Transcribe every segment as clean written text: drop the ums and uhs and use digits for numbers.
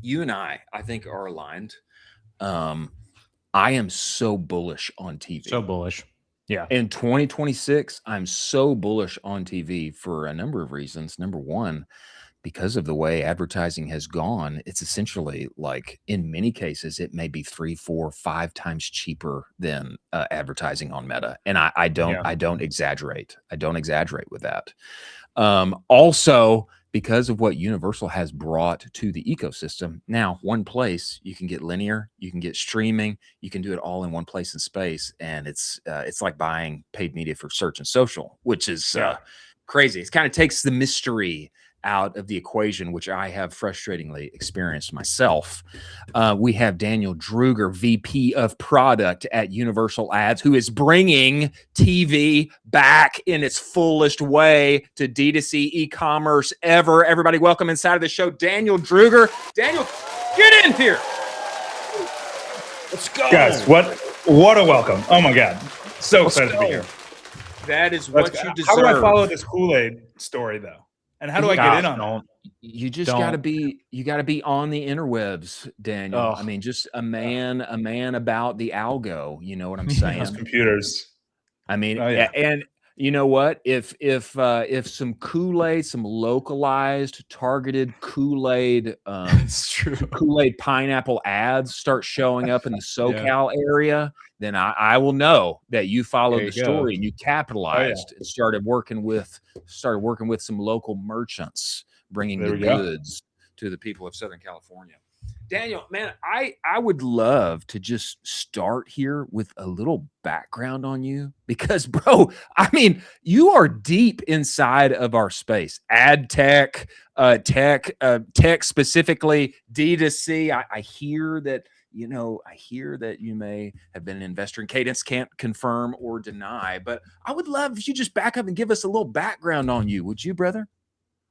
you and I think are aligned. Um, I am so bullish on So TV. bullish. Yeah. In 2026, I'm so bullish on TV for a number of reasons. Number one, because of the way advertising has gone, it's essentially like in many cases, it may be three, four, five times cheaper than advertising on Meta. And Yeah. I don't exaggerate. I don't exaggerate with that. Also, because of what Universal has brought to the ecosystem, now one place you can get linear, you can get streaming, you can do it all in one place and space, and it's like buying paid media for search and social, which is Yeah. crazy. It kind of takes the mystery out of the equation, which I have frustratingly experienced myself. We have Daniel Druger, VP of Product at Universal Ads, who is bringing TV back in its fullest way to D2C e-commerce ever. Everybody, welcome inside of the show, Daniel Druger. Daniel, get in here. Let's go, guys. What a welcome! Oh my God, so excited to be here. That is what you deserve. How do I follow this Kool-Aid story though? And how do I get in on it? You just got to be on the interwebs, Daniel. Oh. I mean, just a man about the algo. You know what I'm saying? Those computers. I mean, Oh, yeah. and you know what? If some Kool-Aid, some localized, targeted Kool-Aid, It's true. Kool-Aid pineapple ads start showing up in the SoCal area, then I will know that you followed the story and you capitalized and started working with some local merchants, bringing the goods to the people of Southern California. Daniel, man, I would love to just start here with a little background on you because, bro, I mean, you are deep inside of our space, ad tech, tech specifically, D2C. I hear that, I hear that you may have been an investor in Cadence, can't confirm or deny, but I would love if you just back up and give us a little background on you. Would you, brother?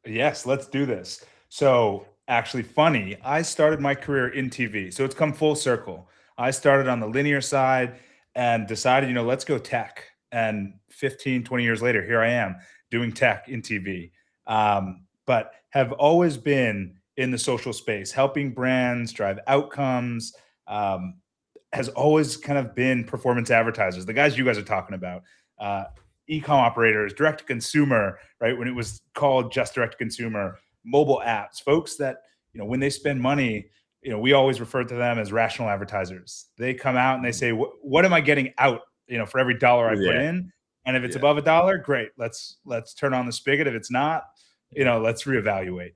Yes, let's do this. So actually funny, I started my career in TV. So it's come full circle. I started on the linear side and decided, let's go tech. And 15, 20 years later, here I am doing tech in TV. But have always been in the social space, helping brands drive outcomes, has always kind of been performance advertisers, the guys you guys are talking about, e-com operators, direct to consumer, right? When it was called just direct to consumer, mobile apps, folks that, when they spend money, we always refer to them as rational advertisers. They come out and they say, what am I getting out, for every dollar I put in? And if it's above $1, great. Let's turn on the spigot. If it's not, let's reevaluate.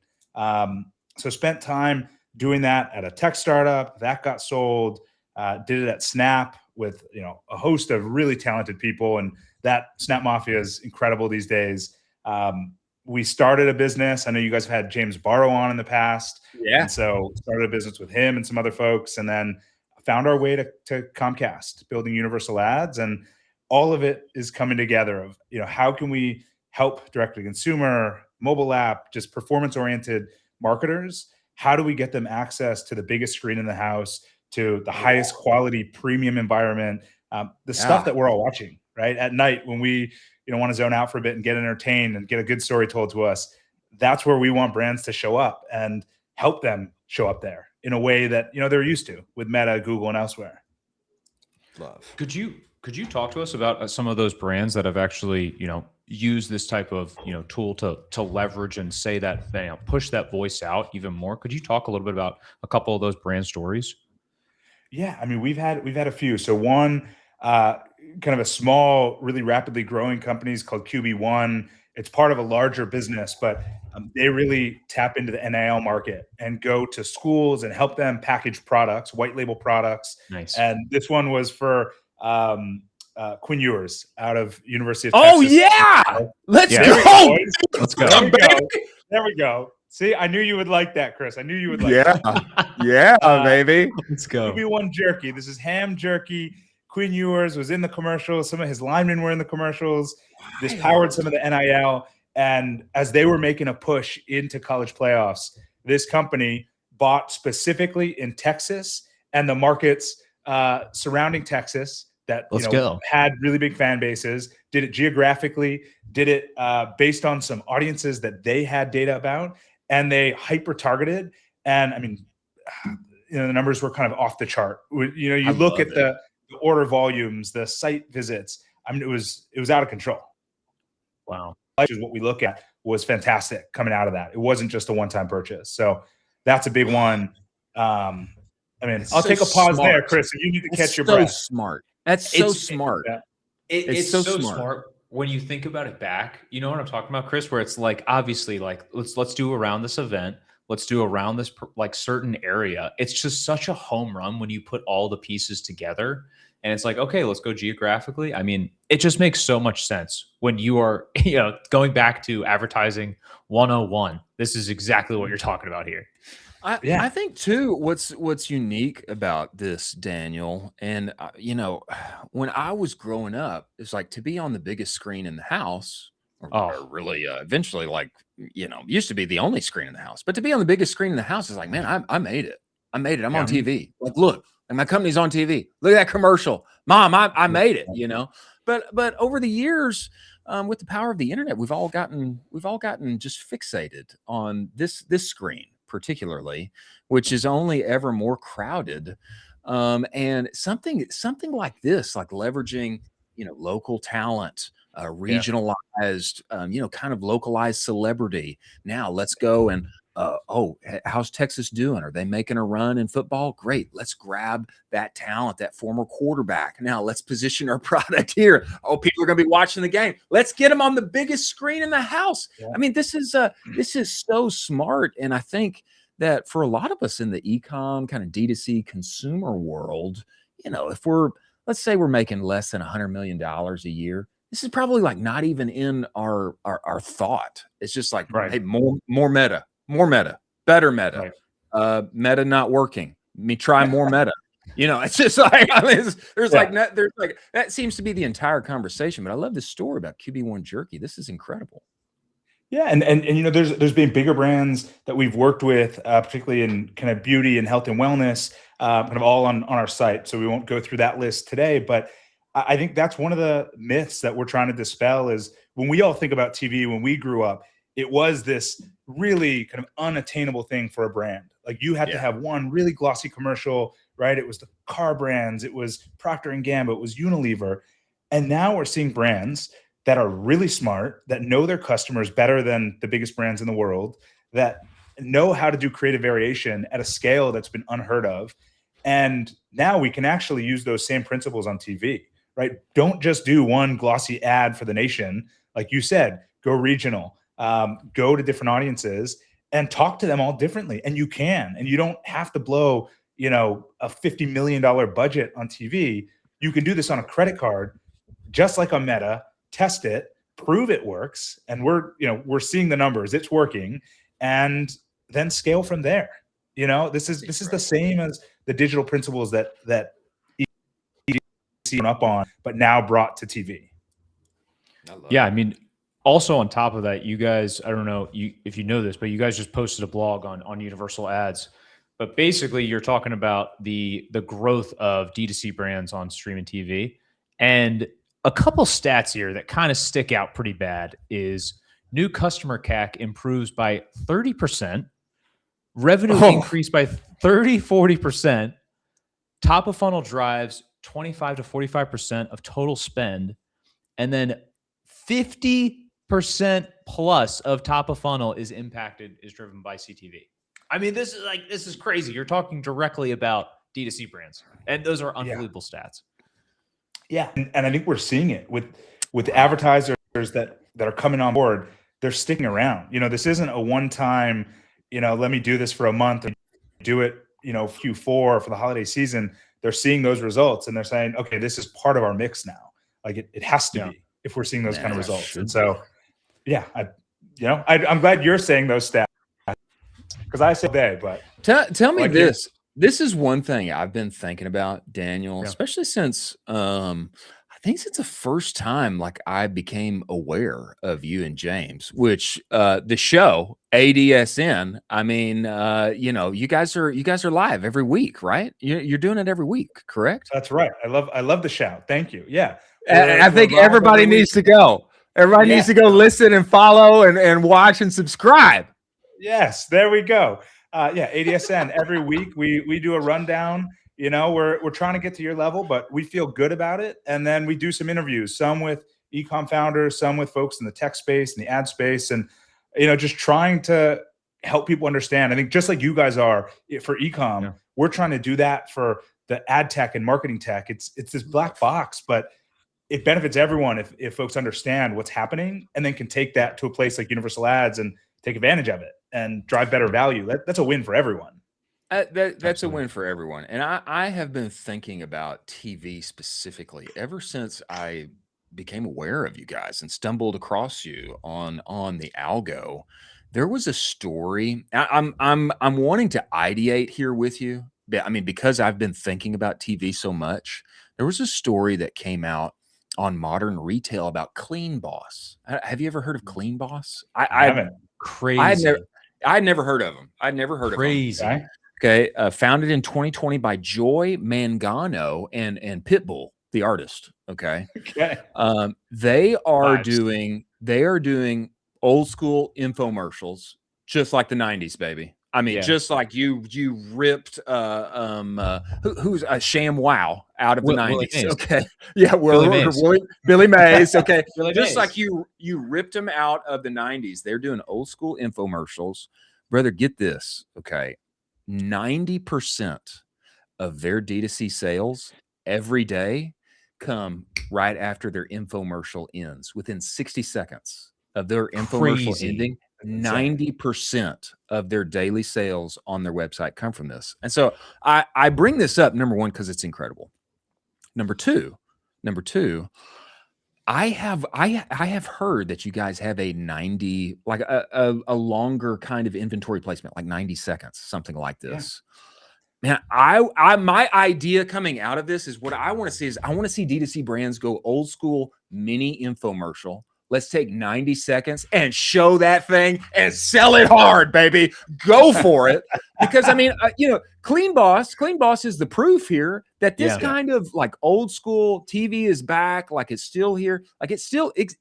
So spent time doing that at a tech startup that got sold, did it at Snap with, a host of really talented people. And that Snap Mafia is incredible these days. We started a business. I know you guys have had James Barrow on in the past. Yeah. And so started a business with him and some other folks, and then found our way to Comcast, building Universal Ads. And all of it is coming together of, how can we help direct to consumer, mobile app, just performance oriented marketers? How do we get them access to the biggest screen in the house, to the highest quality premium environment, the stuff that we're all watching, right? At night when we, want to zone out for a bit and get entertained and get a good story told to us. That's where we want brands to show up and help them show up there in a way that, they're used to with Meta, Google, and elsewhere. Love. Could you talk to us about some of those brands that have actually, used this type of, tool to leverage and say that, push that voice out even more? Could you talk a little bit about a couple of those brand stories? Yeah, I mean, we've had a few. So one, kind of a small, really rapidly growing company is called QB1. It's part of a larger business, but they really tap into the NIL market and go to schools and help them package products, white label products. Nice. And this one was for Quinn Ewers out of University of Texas. Oh yeah, let's go. Let's go. There we go. See, I knew you would like that, Chris. I knew you would like that. Yeah, baby. Let's go. QB1 Jerky. This is ham jerky. Quinn Ewers was in the commercials. Some of his linemen were in the commercials. This powered some of the NIL. And as they were making a push into college playoffs, this company bought specifically in Texas and the markets surrounding Texas that had really big fan bases, did it geographically, did it based on some audiences that they had data about, and they hyper-targeted. And I mean, the numbers were kind of off the chart. You I look at love it. the order volumes, the site visits. I mean, it was out of control. Wow. Which is what we look at was fantastic coming out of that. It wasn't just a one-time purchase. So that's a big one. I mean, I'll take a pause there, Chris. If you need to catch your breath. Smart. That's so smart. It's so smart when you think about it back. You know what I'm talking about, Chris? Where it's like, obviously, like let's do around this event. Let's do around this like certain area. It's just such a home run when you put all the pieces together. And it's like, okay, let's go geographically. I mean, it just makes so much sense when you are, going back to advertising 101. This is exactly what you're talking about here. I think too, what's unique about this, Daniel, and when I was growing up, it's like to be on the biggest screen in the house, or really eventually, like, used to be the only screen in the house, but to be on the biggest screen in the house is like, man, I made it. I'm on TV. Like, look, and my company's on TV. Look at that commercial, Mom. I made it. But over the years, with the power of the internet, we've all gotten just fixated on this screen, particularly, which is only ever more crowded. And something like this, like leveraging, local talent, regionalized, kind of localized celebrity. Now let's go and, how's Texas doing? Are they making a run in football? Great. Let's grab that talent, that former quarterback. Now let's position our product here. Oh, people are going to be watching the game. Let's get them on the biggest screen in the house. Yeah. I mean, this is so smart. And I think that for a lot of us in the e-com kind of D2C consumer world, let's say we're making less than $100 million a year. This is probably like not even in our thought. It's just like, hey, more meta, better meta, meta not working. Me try more meta. It's just like, there's like that seems to be the entire conversation. But I love this story about QB1 Jerky. This is incredible. Yeah, and there's been bigger brands that we've worked with, particularly in kind of beauty and health and wellness, kind of all on our site. So we won't go through that list today, but I think that's one of the myths that we're trying to dispel is when we all think about TV, when we grew up, it was this really kind of unattainable thing for a brand. Like you had to have one really glossy commercial, right? It was the car brands, it was Procter & Gamble, it was Unilever. And now we're seeing brands that are really smart, that know their customers better than the biggest brands in the world, that know how to do creative variation at a scale that's been unheard of. And now we can actually use those same principles on TV, right? Don't just do one glossy ad for the nation. Like you said, go regional, go to different audiences and talk to them all differently. And you can, and you don't have to blow, a $50 million budget on TV. You can do this on a credit card, just like on Meta, test it, prove it works. And we're seeing the numbers, it's working, and then scale from there. This is the same as the digital principles that up on, but now brought to TV. I mean, also on top of that, you guys, I don't know if you know this, but you guys just posted a blog on Universal Ads. But basically, you're talking about the growth of D2C brands on streaming TV. And a couple stats here that kind of stick out pretty bad is new customer CAC improves by 30%, revenue increased by 40%, top of funnel drives 25 to 45% of total spend, and then 50% plus of top of funnel is driven by CTV. I mean, this is crazy. You're talking directly about D2C brands, and those are unbelievable stats. Yeah, and I think we're seeing it with advertisers that are coming on board. They're sticking around. This isn't a one-time, let me do this for a month and do it, Q4 for the holiday season. They're seeing those results and they're saying, okay, this is part of our mix now. Like it has to be if we're seeing those kind of results. And so, I'm glad you're saying those stats because I say they, but tell me this. This is one thing I've been thinking about, Daniel, especially since I think since the first time like I became aware of you and James, which the show ADSN. I mean, you guys are live every week, right? You're doing it every week, correct? That's right. I love the shout. Thank you. Yeah, I think everybody needs to go. Everybody needs to go listen and follow and watch and subscribe. Yes, there we go. Yeah, ADSN. Every week we do a rundown. You know, we're trying to get to your level, but we feel good about it. And then we do some interviews, some with e-com founders, some with folks in the tech space and the ad space, and just trying to help people understand. I think just like you guys are for e-com, we're trying to do that for the ad tech and marketing tech. It's this black box, but it benefits everyone if folks understand what's happening and then can take that to a place like Universal Ads and take advantage of it and drive better value. That's a win for everyone. That's a win for everyone. And I have been thinking about TV specifically ever since I became aware of you guys and stumbled across you on the algo. There was a story. I'm wanting to ideate here with you. I mean, because I've been thinking about TV so much. There was a story that came out on Modern Retail about Clean Boss. Have you ever heard of Clean Boss? I haven't. Crazy. I'd never heard of them. I'd never heard of them. Crazy. Okay. Founded in 2020 by Joy Mangano and Pitbull, the artist. Okay. Okay. They are doing old school infomercials, just like the 90s, baby. I mean, just like you ripped who's Sham Wow out of the 90s. Okay. Yeah, Billy Mays. Okay. Just like you ripped them out of the 90s. They're doing old school infomercials. Brother, get this. Okay. 90% of their D2C sales every day come right after their infomercial ends, within 60 seconds of their infomercial ending. 90% of their daily sales on their website come from this. And so I bring this up, number one, because it's incredible. Number two, I have heard that you guys have a 90, like a longer kind of inventory placement, like 90 seconds, something like this. Man, my idea coming out of this is what I want to see is I want to see D2C brands go old school mini infomercial. Let's take 90 seconds and show that thing and sell it hard, baby. Go for it. Because I mean, Clean Boss is the proof here that this kind of like old school TV is back. Like it's still here. Like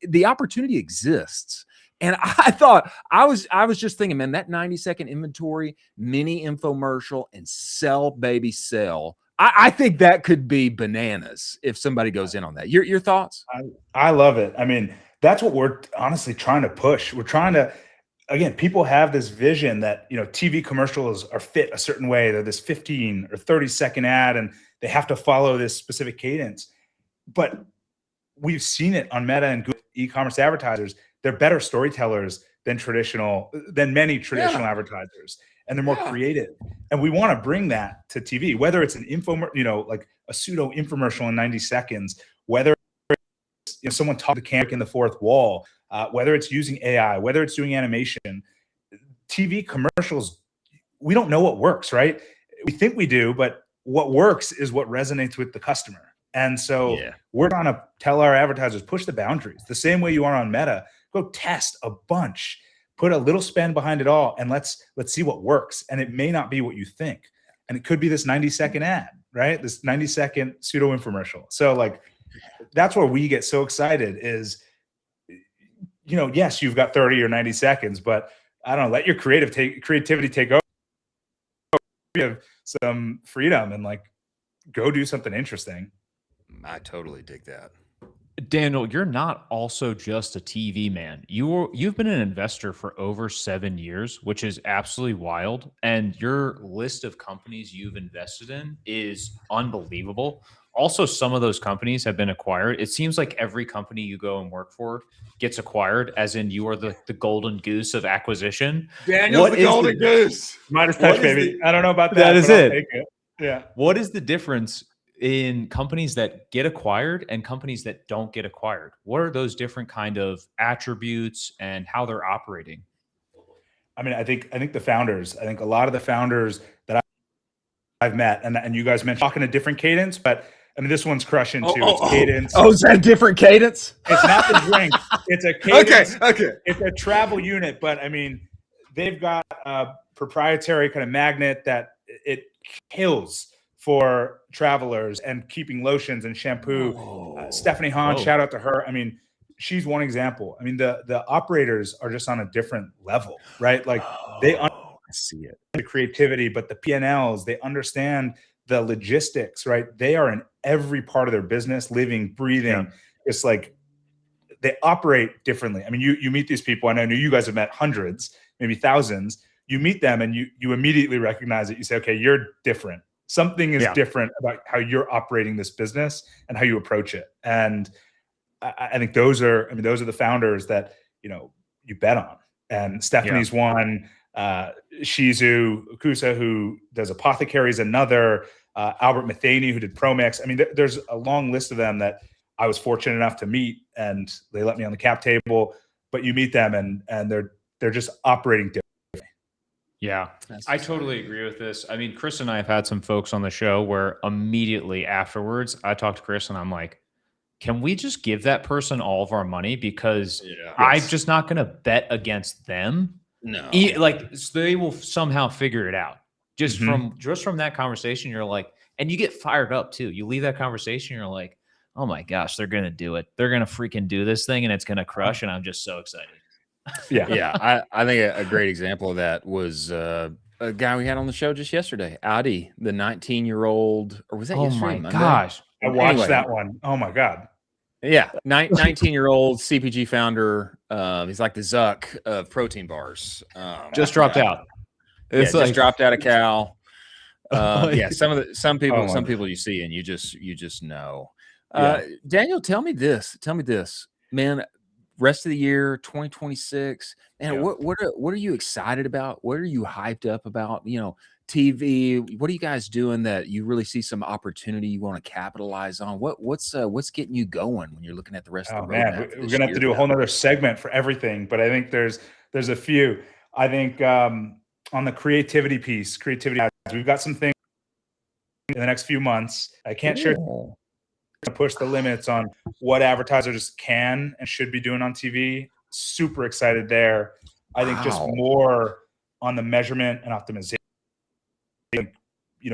the opportunity exists. And I thought I was just thinking, man, that 90-second inventory mini infomercial and sell, baby, sell. I think that could be bananas if somebody goes in on that. Your thoughts? I love it. I mean, that's what we're honestly trying to push. We're trying to, again, people have this vision that, TV commercials are fit a certain way. They're this 15 or 30-second ad and they have to follow this specific cadence. But we've seen it on Meta and Google e-commerce advertisers. They're better storytellers than many traditional advertisers. And they're more creative. And we want to bring that to TV, whether it's an like a pseudo infomercial in 90 seconds, whether someone talking to the camera in the fourth wall, whether it's using AI, whether it's doing animation. TV commercials, we don't know what works, right? We think we do, but what works is what resonates with the customer. And so we're trying to tell our advertisers, push the boundaries the same way you are on Meta. Go test a bunch, put a little spend behind it all, and let's see what works. And it may not be what you think. And it could be this 90-second ad, right? This 90-second pseudo infomercial. So like, that's where we get so excited is, yes, you've got 30 or 90 seconds, but I don't know, let your creativity take over. You have some freedom and like go do something interesting. I totally dig that. Daniel, you're not also just a TV man. You've been an investor for over 7 years, which is absolutely wild. And your list of companies you've invested in is unbelievable. Also, some of those companies have been acquired. It seems like every company you go and work for gets acquired, as in you are the golden goose of acquisition. Daniel's the golden goose. Midas touch, baby. I don't know about that. That is it. Yeah. What is the difference in companies that get acquired and companies that don't get acquired? What are those different kind of attributes and how they're operating? I mean, I think the founders, I think a lot of the founders that I've met and you guys mentioned talking a different cadence, but I mean, this one's crushing too. It's cadence. Oh, is that a different cadence? It's not the drink. It's a cadence. Okay. It's a travel unit, but I mean, they've got a proprietary kind of magnet that it kills for travelers and keeping lotions and shampoo. Stephanie Hahn, shout out to her. I mean, she's one example. I mean, the operators are just on a different level, right? Like they see it. The creativity, but the P&Ls, they understand the logistics, right? They are in every part of their business, living, breathing. It's like they operate differently. I mean, you meet these people, and I know you guys have met hundreds, maybe thousands. You meet them and you immediately recognize it. You say, okay, you're different. Something is different about how you're operating this business and how you approach it. And I think those are the founders that, you bet on. And Stephanie's one, Shizu Kusa, who does Apothecaries, another, Albert Matheny, who did ProMix. I mean, there's a long list of them that I was fortunate enough to meet, and they let me on the cap table. But you meet them, and they're just operating differently. Yeah, I totally agree with this. I mean, Chris and I have had some folks on the show where immediately afterwards, I talked to Chris and I'm like, can we just give that person all of our money? Because I'm just not going to bet against them. No, so they will somehow figure it out. Just from that conversation, you're like, and you get fired up too. You leave that conversation, you're like, oh my gosh, they're going to do it. They're going to freaking do this thing, and it's going to crush. And I'm just so excited. I think a great example of that was a guy we had on the show just yesterday, Adi, the 19-year-old, or was that yesterday? Oh my gosh. I watched that one. Oh my God. Yeah. 19-year-old CPG founder. He's like the Zuck of protein bars. Just dropped out. It's just dropped out of Cal. Some people you see and you just know. Daniel, tell me this, man. Rest of the year, 2026, and what are you excited about? What are you hyped up about? TV. What are you guys doing that you really see some opportunity you want to capitalize on? What's getting you going when you're looking at the rest of the roadmap? We're gonna have to do a whole nother segment for everything, but I think there's a few. I think on the creativity piece, we've got some things in the next few months. I can't share. Push the limits on what advertisers can and should be doing on TV. Super excited there. I think just more on the measurement and optimization.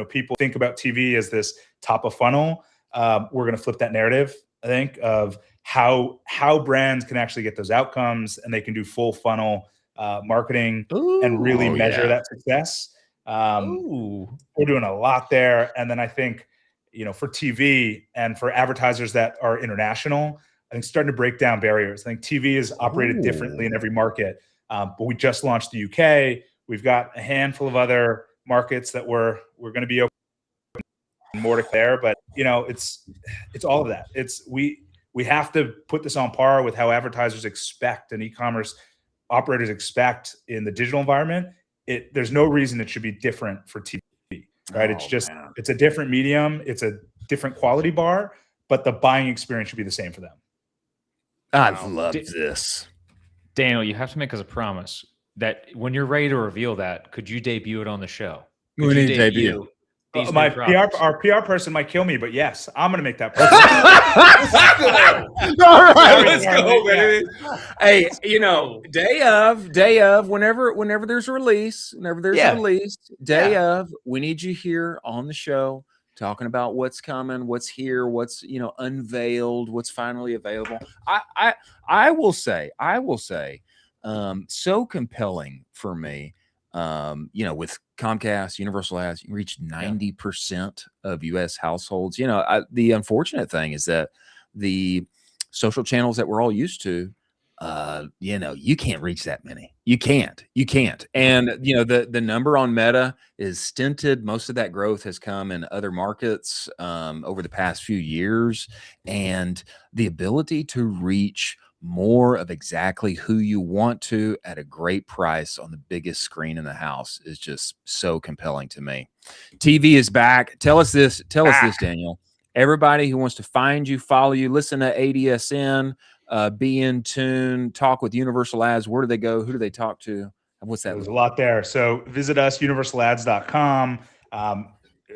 People think about TV as this top of funnel. We're going to flip that narrative, I think, of how brands can actually get those outcomes, and they can do full funnel marketing and really measure that success. We're doing a lot there. And then I think, for TV and for advertisers that are international, I think starting to break down barriers. I think TV is operated differently in every market, but we just launched the UK. We've got a handful of other markets that we're going to be open more to there. But it's all of that. We have to put this on par with how advertisers expect and e-commerce operators expect in the digital environment. There's no reason it should be different for TV. Right. It's a different medium. It's a different quality bar, but the buying experience should be the same for them. I love this. Daniel, you have to make us a promise that when you're ready to reveal that, could you debut it on the show? We need to debut. Our PR person might kill me, but yes, I'm going to make that promise. All right, let's go, baby. Hey, day of, whenever there's a release, day of, we need you here on the show talking about what's coming, what's here, what's unveiled, what's finally available. I will say, so compelling for me. With Comcast, Universal Ads, you reach 90% of U.S. households. The unfortunate thing is that the social channels that we're all used to, you can't reach that many. You can't. And, the number on Meta is stinted. Most of that growth has come in other markets over the past few years. And the ability to reach more of exactly who you want to at a great price on the biggest screen in the house is just so compelling to me. TV is back. Tell us this, Daniel. Everybody who wants to find you, follow you, listen to ADSN, be in tune, talk with Universal Ads. Where do they go? Who do they talk to? What's that? There's a lot there. So visit us, universalads.com.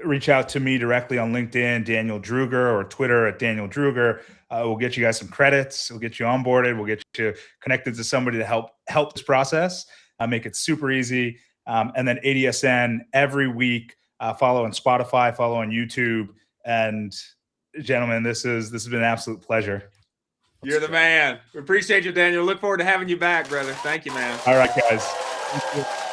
Reach out to me directly on LinkedIn, Daniel Druger, or Twitter at Daniel Druger. We'll get you guys some credits. We'll get you onboarded. We'll get you connected to somebody to help this process, make it super easy. And then ADSN every week. Follow on Spotify, follow on YouTube. And gentlemen, this has been an absolute pleasure. You're the man. We appreciate you, Daniel. Look forward to having you back, brother. Thank you, man. All right, guys.